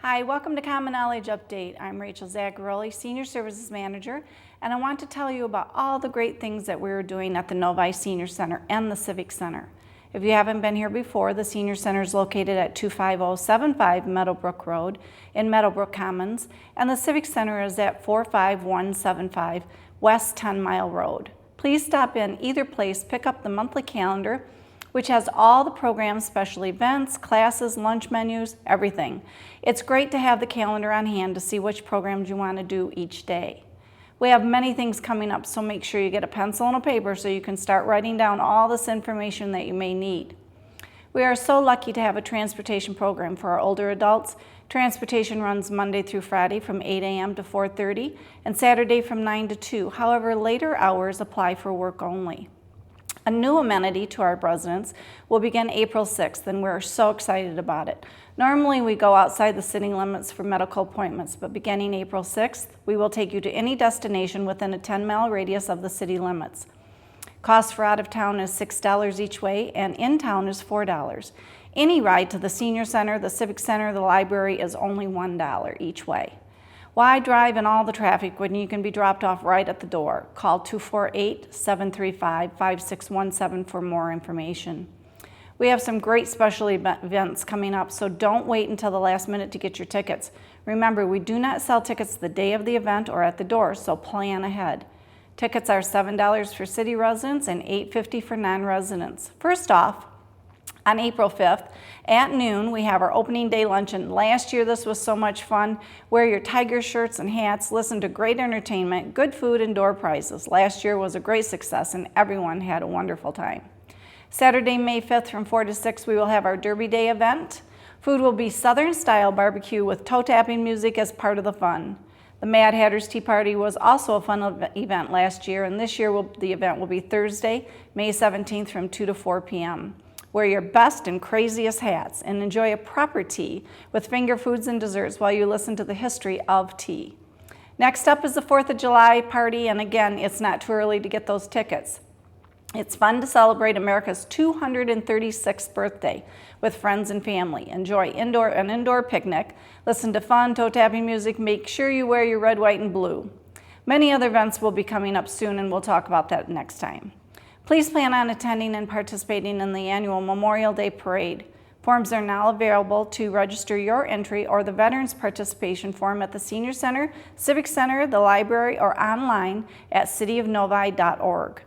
Hi, welcome to Common Knowledge Update. I'm Rachel Zaccaroli, Senior Services Manager, and I want to tell you about all the great things that we're doing at the Novi Senior Center and the Civic Center. If you haven't been here before, the Senior Center is located at 25075 Meadowbrook Road in Meadowbrook Commons, and the Civic Center is at 45175 West 10 Mile Road. Please stop in either place, pick up the monthly calendar, which has all the programs, special events, classes, lunch menus, everything. It's great to have the calendar on hand to see which programs you want to do each day. We have many things coming up, so make sure you get a pencil and a paper so you can start writing down all this information that you may need. We are so lucky to have a transportation program for our older adults. Transportation runs Monday through Friday from 8 a.m. to 4:30 and Saturday from 9 to 2. However, later hours apply for work only. A new amenity to our residents will begin April 6th, and we're so excited about it. Normally, we go outside the city limits for medical appointments, but beginning April 6th, we will take you to any destination within a 10-mile radius of the city limits. Cost for out of town is $6 each way, and in town is $4. Any ride to the Senior Center, the Civic Center, the library is only $1 each way. Why drive in all the traffic when you can be dropped off right at the door? Call 248-735-5617 for more information. We have some great special events coming up, so don't wait until the last minute to get your tickets. Remember, we do not sell tickets the day of the event or at the door, so plan ahead. Tickets are $7 for city residents and $8.50 for non-residents. First off, on April 5th at noon, we have our opening day luncheon. Last year, this was so much fun. Wear your tiger shirts and hats, listen to great entertainment, good food, and door prizes. Last year was a great success, and everyone had a wonderful time. Saturday, May 5th from 4 to 6, we will have our Derby Day event. Food will be Southern-style barbecue with toe-tapping music as part of the fun. The Mad Hatter's Tea Party was also a fun event last year, and this year the event will be Thursday, May 17th from 2 to 4 p.m. Wear your best and craziest hats and enjoy a proper tea with finger foods and desserts while you listen to the history of tea. Next up is the 4th of July party, and again, it's not too early to get those tickets. It's fun to celebrate America's 236th birthday with friends and family. Enjoy an indoor picnic, listen to fun toe-tapping music, make sure you wear your red, white, and blue. Many other events will be coming up soon, and we'll talk about that next time. Please plan on attending and participating in the annual Memorial Day Parade. Forms are now available to register your entry or the Veterans Participation Form at the Senior Center, Civic Center, the library, or online at cityofnovi.org.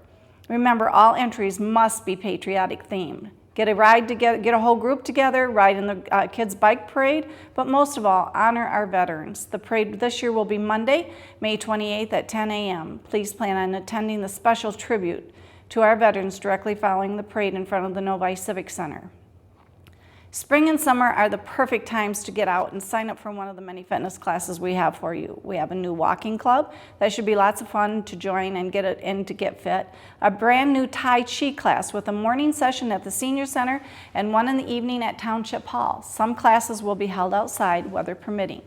Remember, all entries must be patriotic themed. Get a ride together, get a whole group together, ride in the kids' bike parade, but most of all, honor our veterans. The parade this year will be Monday, May 28th at 10 a.m. Please plan on attending the special tribute to our veterans directly following the parade in front of the Novi Civic Center. Spring and summer are the perfect times to get out and sign up for one of the many fitness classes we have for you. We have a new walking club that should be lots of fun to join and get it in to get fit. A brand new Tai Chi class with a morning session at the Senior Center and one in the evening at Township Hall. Some classes will be held outside, weather permitting.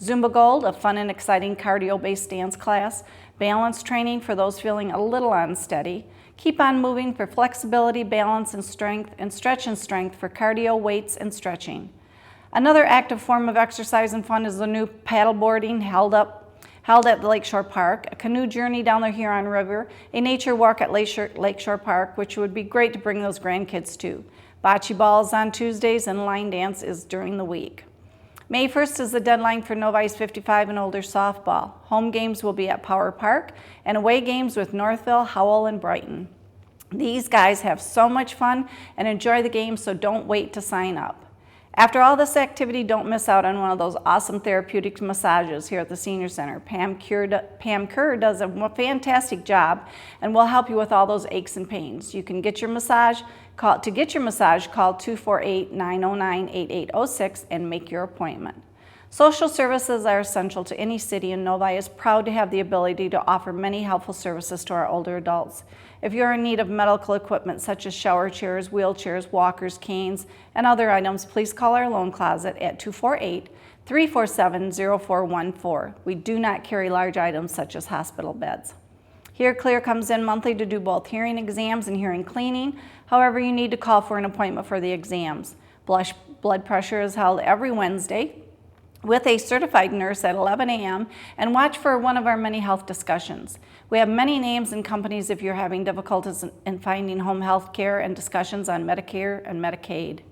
Zumba Gold, a fun and exciting cardio-based dance class. Balance training for those feeling a little unsteady. Keep on moving for flexibility, balance, and strength, and stretch and strength for cardio, weights, and stretching. Another active form of exercise and fun is the new paddle boarding held at Lakeshore Park, a canoe journey down the Huron River, a nature walk at Lakeshore Park, which would be great to bring those grandkids to. Bocce balls on Tuesdays and line dance is during the week. May 1st is the deadline for Novi's 55 and older softball. Home games will be at Power Park and away games with Northville, Howell, and Brighton. These guys have so much fun and enjoy the game, so don't wait to sign up. After all this activity, don't miss out on one of those awesome therapeutic massages here at the Senior Center. Pam Kerr does a fantastic job and will help you with all those aches and pains. You can get your massage. Call 248-909-8806 and make your appointment. Social services are essential to any city, and Novi is proud to have the ability to offer many helpful services to our older adults. If you're in need of medical equipment such as shower chairs, wheelchairs, walkers, canes, and other items, please call our loan closet at 248-347-0414. We do not carry large items such as hospital beds. Here Clear comes in monthly to do both hearing exams and hearing cleaning. However, you need to call for an appointment for the exams. Blood pressure is held every Wednesday. with a certified nurse at 11 a.m. and watch for one of our many health discussions. We have many names and companies if you're having difficulties in finding home health care and discussions on Medicare and Medicaid.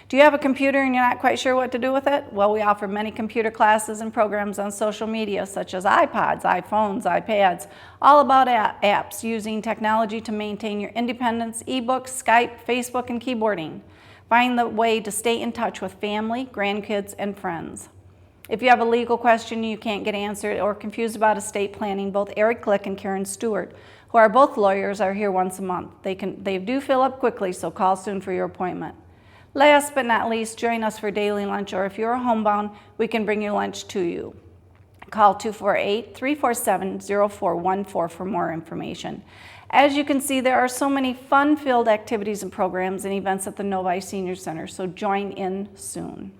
Do you have a computer and you're not quite sure what to do with it? Well, we offer many computer classes and programs on social media such as iPods, iPhones, iPads, all about apps using technology to maintain your independence, ebooks, Skype, Facebook, and keyboarding. Find the way to stay in touch with family, grandkids, and friends. If you have a legal question you can't get answered or confused about estate planning, both Eric Click and Karen Stewart, who are both lawyers, are here once a month. They do fill up quickly, so call soon for your appointment. Last but not least, join us for daily lunch, or if you're homebound, we can bring your lunch to you. Call 248-347-0414 for more information. As you can see, there are so many fun-filled activities and programs and events at the Novi Senior Center, so join in soon.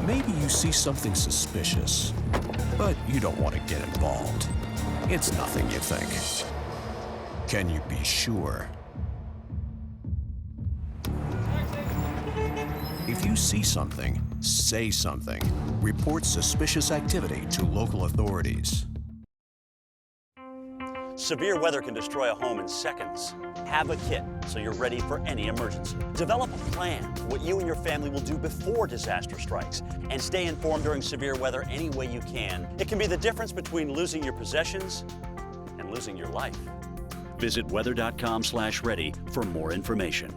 Maybe you see something suspicious, but you don't want to get involved. It's nothing, you think. Can you be sure? If you see something, say something. Report suspicious activity to local authorities. Severe weather can destroy a home in seconds. Have a kit so you're ready for any emergency. Develop a plan, what you and your family will do before disaster strikes, and stay informed during severe weather any way you can. It can be the difference between losing your possessions and losing your life. Visit weather.com/ready for more information.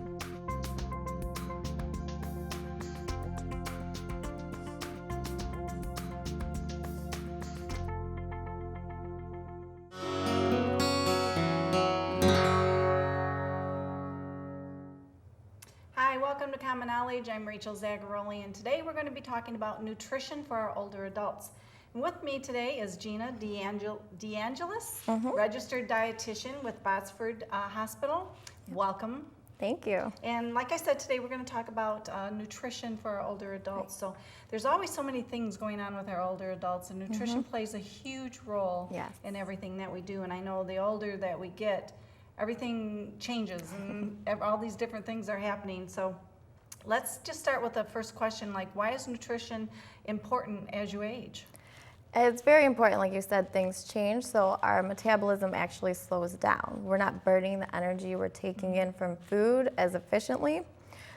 Welcome to Common Knowledge. I'm Rachel Zagaroli, and today we're going to be talking about nutrition for our older adults. And with me today is Gina DeAngelis, registered dietitian with Botsford Hospital. Welcome. Thank you. And like I said, today we're going to talk about nutrition for our older adults. So there's always so many things going on with our older adults, and nutrition plays a huge role in everything that we do. And I know the older that we get, everything changes and all these different things are happening. So let's just start with the first question, like, why is nutrition important as you age? It's very important, like you said, things change, so our metabolism actually slows down. We're not burning the energy we're taking in from food as efficiently,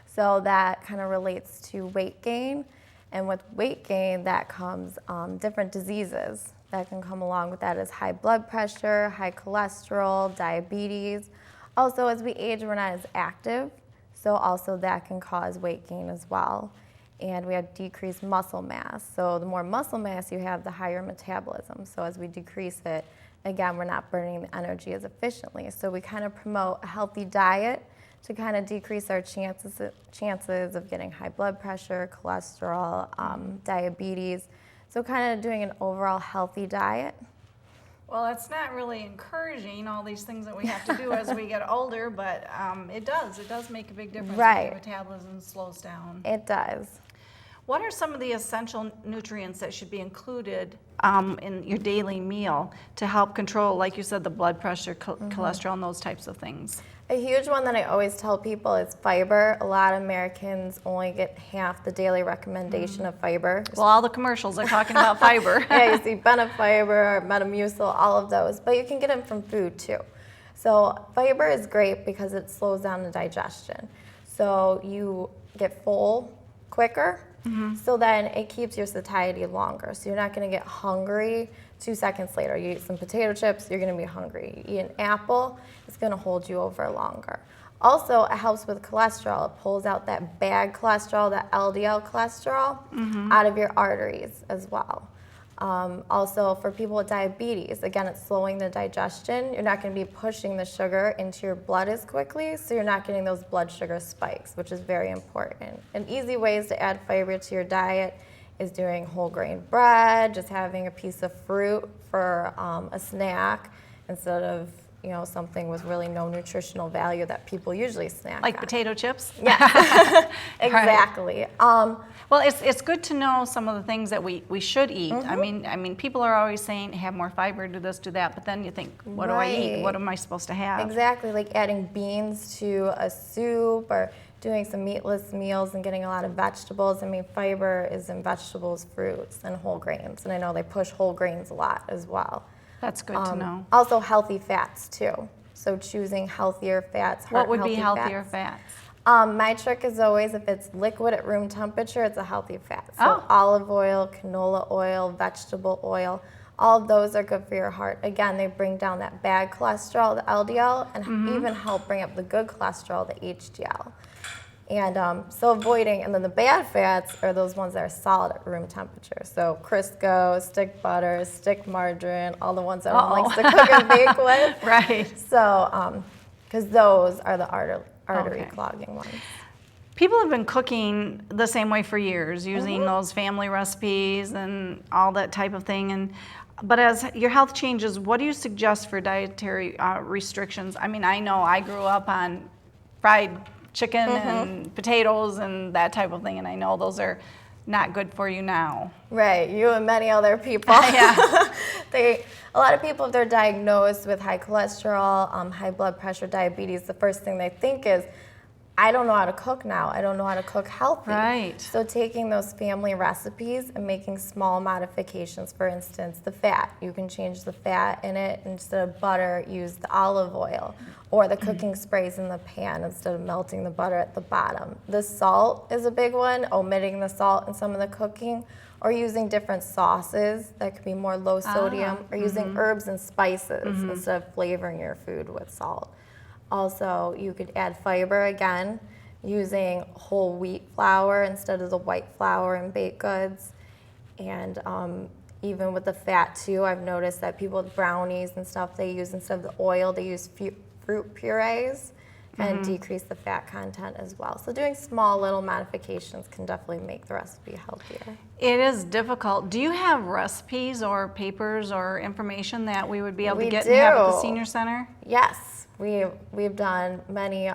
so that kind of relates to weight gain. And with weight gain, that comes different diseases that can come along with that is high blood pressure, high cholesterol, diabetes. Also, as we age, we're not as active, so also that can cause weight gain as well. And we have decreased muscle mass. So the more muscle mass you have, the higher metabolism. So as we decrease it, again, we're not burning the energy as efficiently. So we kind of promote a healthy diet to kind of decrease our chances of getting high blood pressure, cholesterol, diabetes. So kind of doing an overall healthy diet. Well, it's not really encouraging all these things that we have to do as we get older, but it does make a big difference when your metabolism slows down. It does. What are some of the essential nutrients that should be included in your daily meal to help control, like you said, the blood pressure, cholesterol, and those types of things? A huge one that I always tell people is fiber. A lot of Americans only get half the daily recommendation of fiber. Well, all the commercials are talking about fiber. Yeah, you see Benefiber, Metamucil, all of those, but you can get them from food too. So fiber is great because it slows down the digestion. So you get full quicker, so then it keeps your satiety longer. So you're not gonna get hungry 2 seconds later. You eat some potato chips, you're gonna be hungry. You eat an apple, it's gonna hold you over longer. Also, it helps with cholesterol. It pulls out that bad cholesterol, that LDL cholesterol, out of your arteries as well. Also, for people with diabetes, again, it's slowing the digestion. You're not going to be pushing the sugar into your blood as quickly, so you're not getting those blood sugar spikes, which is very important. And easy ways to add fiber to your diet is doing whole grain bread, just having a piece of fruit for a snack instead of something with really no nutritional value that people usually snack Like on. potato chips? Yeah, exactly. Well, it's good to know some of the things that we should eat. I mean, people are always saying have more fiber, do this, do that, but then you think, what do I eat? What am I supposed to have? Exactly, like adding beans to a soup or doing some meatless meals and getting a lot of vegetables. I mean, fiber is in vegetables, fruits, and whole grains, and I know they push whole grains a lot as well. That's good to know. Also healthy fats too. So choosing healthier fats, What would be heart-healthy healthier fats? My trick is always if it's liquid at room temperature, it's a healthy fat. So olive oil, canola oil, vegetable oil, all of those are good for your heart. Again, they bring down that bad cholesterol, the LDL, and even help bring up the good cholesterol, the HDL. And so avoiding, and then the bad fats are those ones that are solid at room temperature. So Crisco, stick butter, stick margarine, all the ones that one likes to cook and bake with. Right. So, because those are the artery clogging ones. People have been cooking the same way for years, using those family recipes and all that type of thing. But as your health changes, what do you suggest for dietary restrictions? I mean, I know I grew up on fried chicken and potatoes and that type of thing, and I know those are not good for you now. Right, you and many other people. Yeah. A lot of people, if they're diagnosed with high cholesterol, high blood pressure, diabetes, the first thing they think is, I don't know how to cook now. I don't know how to cook healthy. Right. So taking those family recipes and making small modifications, for instance, the fat. You can change the fat in it. Instead of butter, use the olive oil or the cooking sprays in the pan instead of melting the butter at the bottom. The salt is a big one, omitting the salt in some of the cooking, or using different sauces that could be more low sodium, or using herbs and spices instead of flavoring your food with salt. Also, you could add fiber again, using whole wheat flour instead of the white flour in baked goods. And even with the fat too, I've noticed that people with brownies and stuff, they use, instead of the oil, they use fruit purees and decrease the fat content as well. So doing small little modifications can definitely make the recipe healthier. It is difficult. Do you have recipes or papers or information that we would be able to get and have at the senior center? Yes. We've done many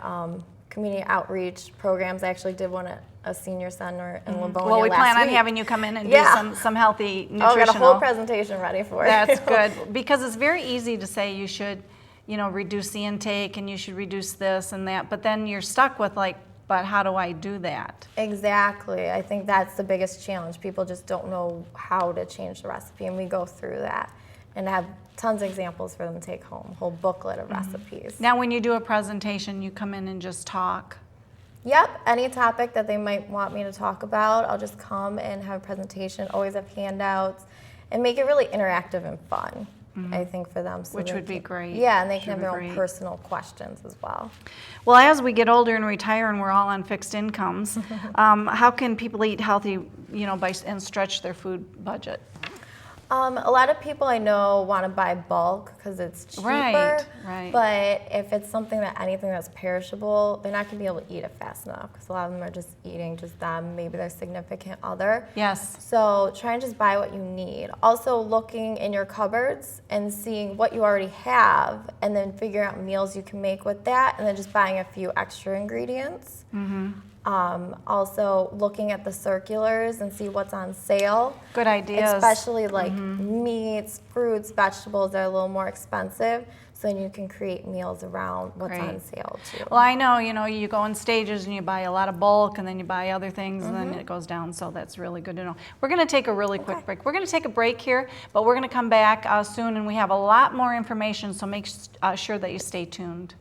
community outreach programs. I actually did one at a senior center in Livonia Well, we last plan on week. having you come in and do some healthy nutritional. Oh, I got a whole presentation ready for you. That's good, because it's very easy to say you should, reduce the intake and you should reduce this and that, but then you're stuck with but how do I do that? Exactly. I think that's the biggest challenge. People just don't know how to change the recipe, and we go through that and have tons of examples for them to take home, a whole booklet of recipes. Now, when you do a presentation, you come in and just talk? Yep, any topic that they might want me to talk about, I'll just come and have a presentation, always have handouts, and make it really interactive and fun, I think, for them. So Which would be great. Yeah, and they can have their own personal questions as well. Well, as we get older and retire and we're all on fixed incomes, how can people eat healthy, and stretch their food budget? A lot of people I know want to buy bulk because it's cheaper. Right. But if it's anything that's perishable, they're not going to be able to eat it fast enough because a lot of them are just eating just them, maybe their significant other. Yes. So try and just buy what you need. Also looking in your cupboards and seeing what you already have, and then figuring out meals you can make with that, and then just buying a few extra ingredients. Also looking at the circulars and see what's on sale. Good ideas. Especially like meats, fruits, vegetables that are a little more expensive, so then you can create meals around what's on sale too. Well, I know, you go in stages and you buy a lot of bulk and then you buy other things and then it goes down, so that's really good to know. We're going to take a really quick break. We're going to take a break here, but we're going to come back soon, and we have a lot more information, so make sure that you stay tuned.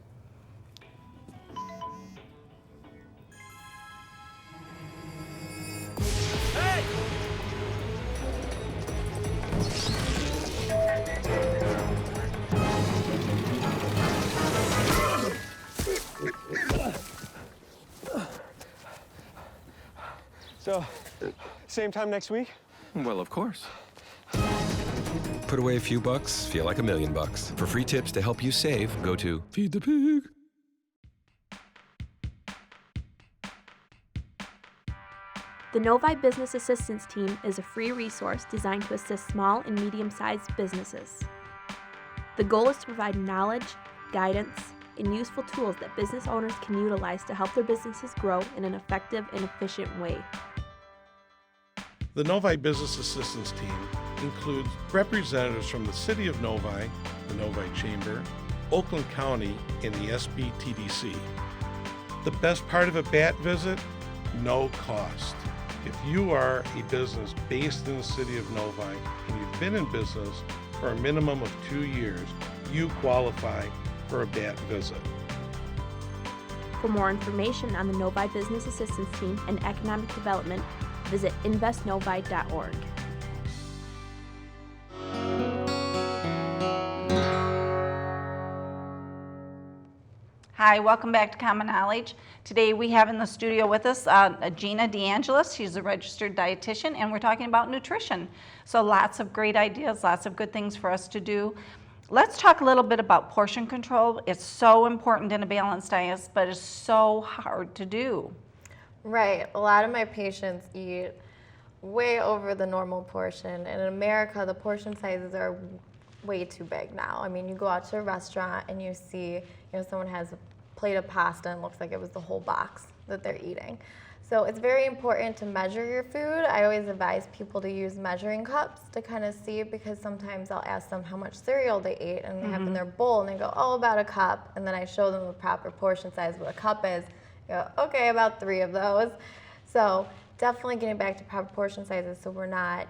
So, same time next week? Well, of course. Put away a few bucks, feel like $1 million. For free tips to help you save, go to Feed the Pig. The Novi Business Assistance Team is a free resource designed to assist small and medium-sized businesses. The goal is to provide knowledge, guidance, and useful tools that business owners can utilize to help their businesses grow in an effective and efficient way. The Novi Business Assistance Team includes representatives from the City of Novi, the Novi Chamber, Oakland County, and the SBTDC. The best part of a BAT visit? No cost. If you are a business based in the City of Novi and you've been in business for a minimum of 2 years, you qualify for a BAT visit. For more information on the Novi Business Assistance Team and economic development, visit investnovi.org. Hi, welcome back to Common Knowledge. Today we have in the studio with us Gina DeAngelis. She's a registered dietitian, and we're talking about nutrition. So lots of great ideas, lots of good things for us to do. Let's talk a little bit about portion control. It's so important in a balanced diet, but it's so hard to do. Right. A lot of my patients eat way over the normal portion. And in America, the portion sizes are way too big now. I mean, you go out to a restaurant and you see, someone has a plate of pasta and it looks like it was the whole box that they're eating. So it's very important to measure your food. I always advise people to use measuring cups to kind of see, because sometimes I'll ask them how much cereal they ate and they have in their bowl and they go, oh, about a cup. And then I show them the proper portion size, what a cup is. You go, okay, about 3 of those. So definitely getting back to proper portion sizes so we're not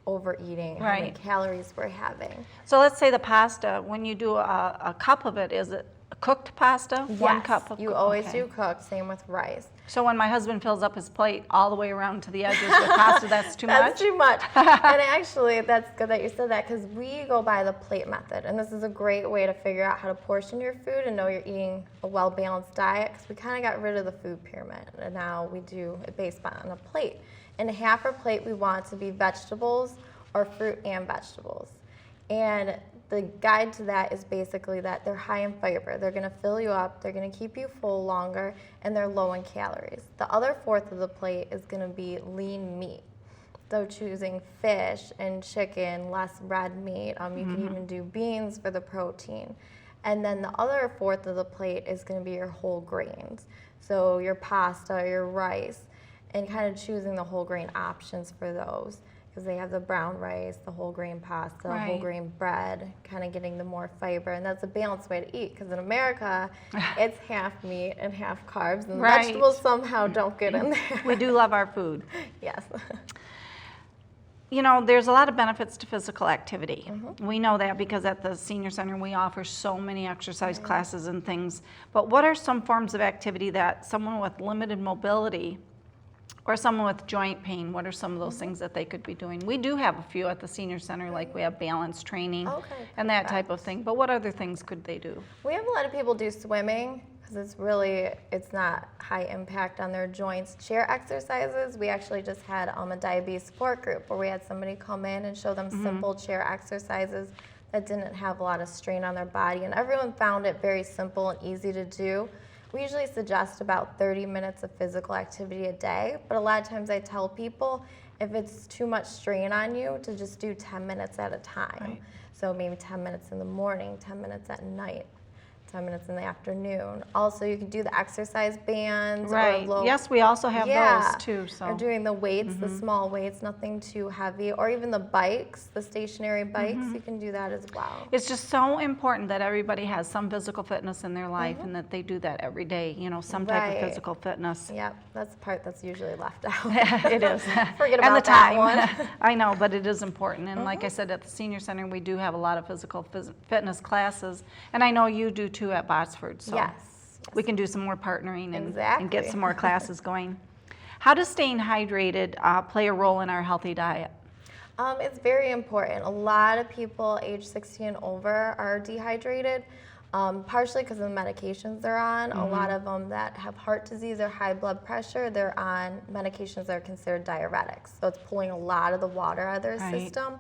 overeating how many calories we're having. So let's say the pasta, when you do a cup of it, is it a cooked pasta? Yes, 1 cup of you always do cooked, same with rice. So when my husband fills up his plate all the way around to the edges with pasta, that's too much? That's too much. And actually, that's good that you said that, because we go by the plate method. And this is a great way to figure out how to portion your food and know you're eating a well-balanced diet, because we kind of got rid of the food pyramid. And now we do it based on a plate. In half our plate, we want to be vegetables or fruit and vegetables. And the guide to that is basically that they're high in fiber. They're gonna fill you up, they're gonna keep you full longer, and they're low in calories. The other fourth of the plate is gonna be lean meat. So choosing fish and chicken, less red meat. You can even do beans for the protein. And then the other fourth of the plate is gonna be your whole grains. So your pasta, your rice, and kind of choosing the whole grain options for those, because they have the brown rice, the whole grain pasta, whole grain bread, kind of getting the more fiber. And that's a balanced way to eat, because in America, it's half meat and half carbs, and the vegetables somehow don't get in there. We do love our food. Yes. There's a lot of benefits to physical activity. We know that because at the senior center we offer so many exercise classes and things. But what are some forms of activity that someone with limited mobility or someone with joint pain, what are some of those things that they could be doing? We do have a few at the senior center, like we have balance training and that type of thing. But what other things could they do? We have a lot of people do swimming, because it's not high impact on their joints. Chair exercises, we actually just had a diabetes support group where we had somebody come in and show them simple chair exercises that didn't have a lot of strain on their body, and everyone found it very simple and easy to do. We usually suggest about 30 minutes of physical activity a day, but a lot of times I tell people if it's too much strain on you to just do 10 minutes at a time. So maybe 10 minutes in the morning, 10 minutes at night, 10 minutes in the afternoon. Also, you can do the exercise bands. Or yes, we also have those too. So. Or doing the weights, the small weights, nothing too heavy. Or even the bikes, the stationary bikes, you can do that as well. It's just so important that everybody has some physical fitness in their life and that they do that every day, some type of physical fitness. Yep, that's the part that's usually left out. It is. Forget about and the that time. one. I know, but it is important. And like I said, at the senior center, we do have a lot of physical fitness classes. And I know you do too at Botsford. So Yes. we can do some more partnering and get some more classes going. How does staying hydrated play a role in our healthy diet? It's very important. A lot of people age 60 and over are dehydrated, partially because of the medications they're on. A lot of them that have heart disease or high blood pressure, they're on medications that are considered diuretics. So it's pulling a lot of the water out of their system.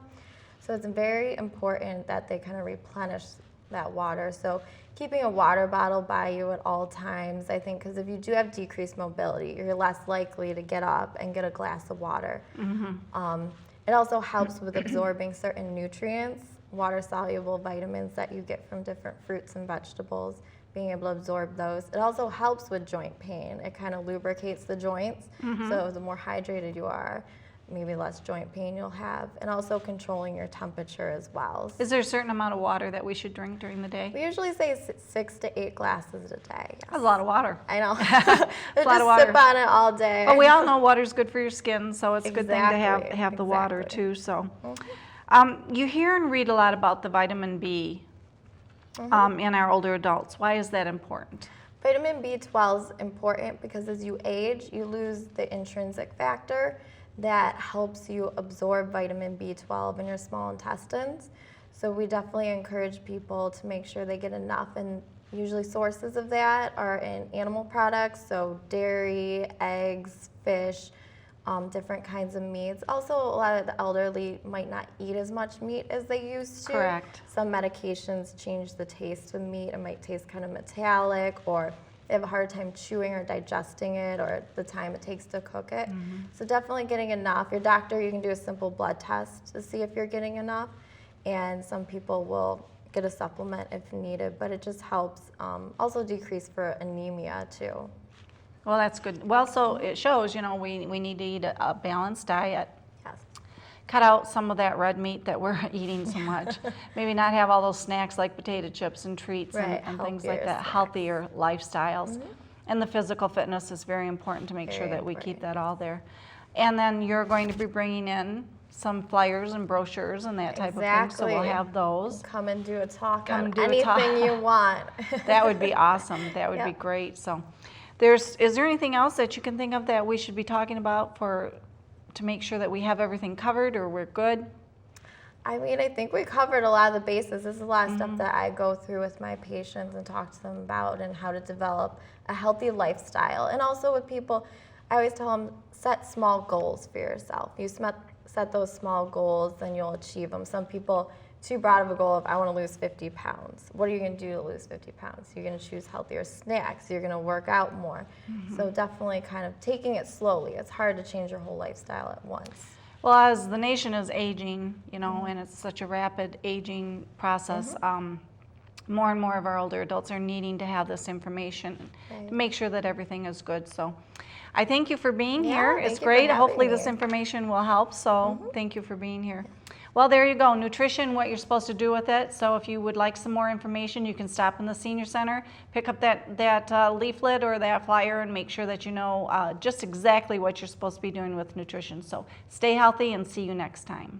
So it's very important that they kind of replenish that water. So keeping a water bottle by you at all times, I think, because if you do have decreased mobility, you're less likely to get up and get a glass of water. It also helps with absorbing certain nutrients water-soluble vitamins that you get from different fruits and vegetables, being able to absorb those. It also helps with joint pain. It kind of lubricates the joints, so the more hydrated you are, maybe less joint pain you'll have, and also controlling your temperature as well. Is there a certain amount of water that we should drink during the day? We usually say 6 to 8 glasses a day. Yes. That's a lot of water. I know. A lot Just of water. sip on it all day. But we all know water's good for your skin, so it's a good thing to have the water Exactly. too. So, you hear and read a lot about the vitamin B in our older adults. Why is that important? Vitamin B12 is important because as you age, you lose the intrinsic factor that helps you absorb vitamin B12 in your small intestines. So we definitely encourage people to make sure they get enough, and usually sources of that are in animal products, so dairy, eggs, fish, different kinds of meats. Also, a lot of the elderly might not eat as much meat as they used to. Correct. Some medications change the taste of meat. It might taste kind of metallic, or they have a hard time chewing or digesting it, or the time it takes to cook it. So definitely getting enough. Your doctor, you can do a simple blood test to see if you're getting enough, and some people will get a supplement if needed, but it just helps also decrease for anemia too. Well, that's good. Well, so it shows, we need to eat a balanced diet. Yes. Cut out some of that red meat that we're eating so much. Maybe not have all those snacks like potato chips and treats Right, and things like healthier that. snacks. Healthier lifestyles. And the physical fitness is very important to make sure Very that we keep important. that all there. And then you're going to be bringing in some flyers and brochures and that type of thing. So we'll Exactly. have those. Come and do a talk Come on and do a talk. anything you want. That would be awesome. That would be Yep. great. So is there anything else that you can think of that we should be talking about to make sure that we have everything covered or we're good? I mean, I think we covered a lot of the bases. This is a lot of stuff that I go through with my patients and talk to them about, and how to develop a healthy lifestyle. And also with people, I always tell them, set small goals for yourself. You set those small goals, then you'll achieve them. Some people, too broad of a goal of, I want to lose 50 pounds. What are you going to do to lose 50 pounds? You're going to choose healthier snacks. You're going to work out more. So definitely kind of taking it slowly. It's hard to change your whole lifestyle at once. Well, as the nation is aging, and it's such a rapid aging process, more and more of our older adults are needing to have this information to make sure that everything is good. So I thank you for being here. thank It's you for great. having Hopefully this me. information will help. So thank you for being here. Well, there you go. Nutrition, what you're supposed to do with it. So if you would like some more information, you can stop in the senior center, pick up that leaflet or that flyer, and make sure that you know just exactly what you're supposed to be doing with nutrition. So stay healthy and see you next time.